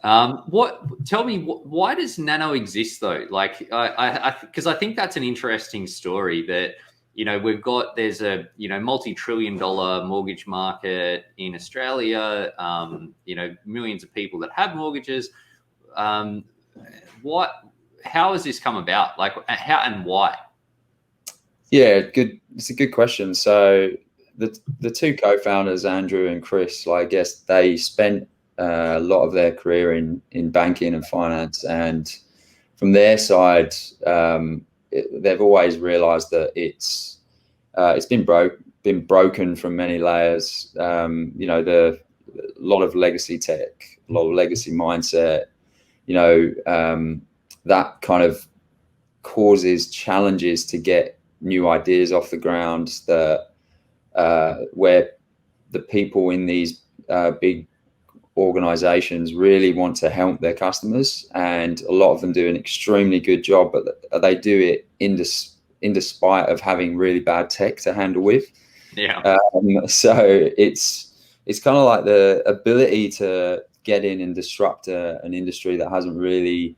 Tell me, why does Nano exist though? Like, because I think that's an interesting story that, there's a, multi-trillion-dollar mortgage market in Australia, millions of people that have mortgages. Um, how has this come about? Like, how and why? Yeah, good. It's a good question. So the two co-founders, Andrew and Chris, I guess they spent a lot of their career in banking and finance, and from their side, they've always realised that it's been broken from many layers. The a lot of legacy tech, a lot of legacy mindset. That kind of causes challenges to get new ideas off the ground, that where the people in these big organizations really want to help their customers, and a lot of them do an extremely good job, but they do it in despite of having really bad tech to handle with. So it's kind of like the ability to get in and disrupt an industry that hasn't really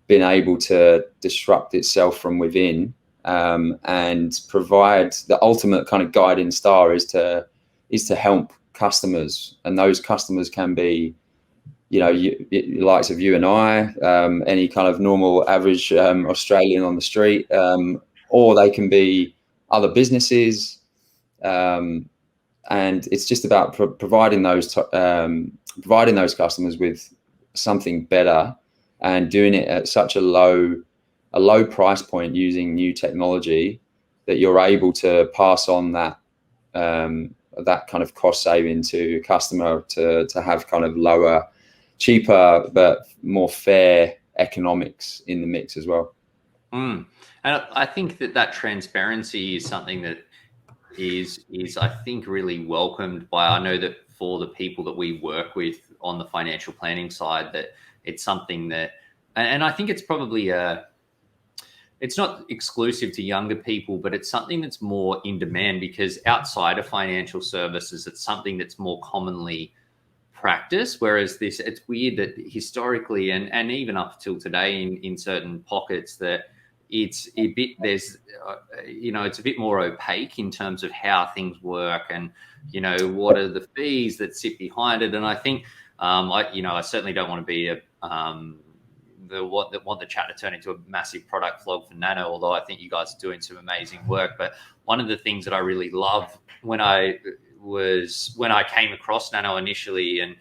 been able to disrupt itself from within, and provide the ultimate kind of guiding star is to help customers. And those customers can be, likes of you and I, any kind of normal average Australian on the street, or they can be other businesses. And it's just about providing those customers with something better, and doing it at such a low price point using new technology that you're able to pass on that kind of cost saving to a customer, to have kind of lower, cheaper, but more fair economics in the mix as well. And I think that transparency is something that is I think really welcomed by, I know that for the people that we work with on the financial planning side, that it's something that, and I think it's probably it's not exclusive to younger people, but it's something that's more in demand, because outside of financial services, it's something that's more commonly practiced. Whereas it's weird that historically, and even up till today in certain pockets, that it's a bit, it's a bit more opaque in terms of how things work, and, what are the fees that sit behind it. And I think, I certainly don't want to be want the chat to turn into a massive product vlog for Nano, although I think you guys are doing some amazing work. But one of the things that I really love when I came across Nano initially, and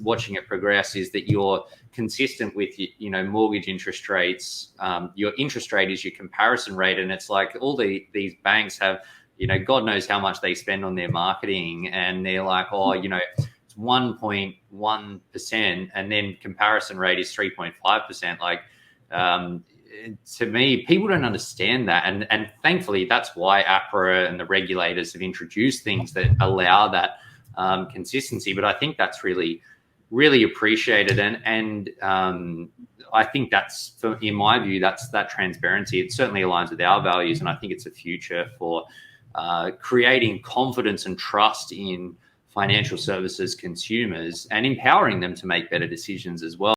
watching it progress, is that you're consistent with mortgage interest rates. Your interest rate is your comparison rate, and it's like all these banks have, God knows how much they spend on their marketing, and they're like, oh, it's 1.1%, and then comparison rate is 3.5%. Like, to me, people don't understand that, and thankfully that's why APRA and the regulators have introduced things that allow that consistency. But I think that's really, really appreciated, and I think that's, in my view, that's that transparency. It certainly aligns with our values, and I think it's a future for creating confidence and trust in financial services consumers, and empowering them to make better decisions as well.